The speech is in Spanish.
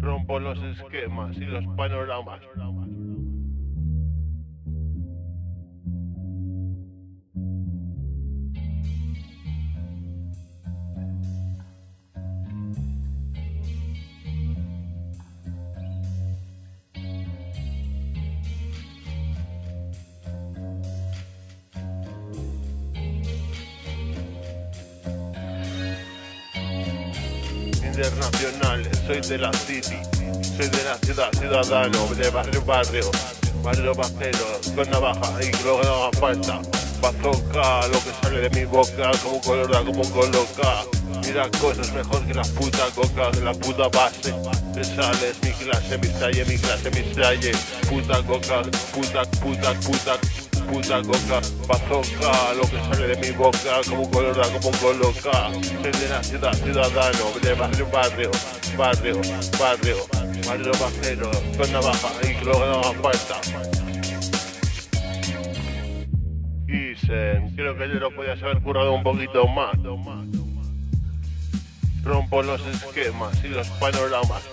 Rompo los esquemas y los panoramas. Internacionales, soy de la city, soy de la ciudad, ciudadano, de barrio, barrio bajero, con navaja y lo que no haga falta, bazooka, lo que sale de mi boca, como color da, como coloca, mira cosas mejor que la puta coca, de la puta base, te sales, mi clase, mi talle, puta coca, puta coca, bazooka, lo que sale de mi boca, como color da, como coloca, soy de la ciudad, ciudadano, de barrio, barrio bajero, con navaja y lo que no haga falta. Dicen, creo que yo lo podías haber currado un poquito más. Rompo los esquemas y los panoramas.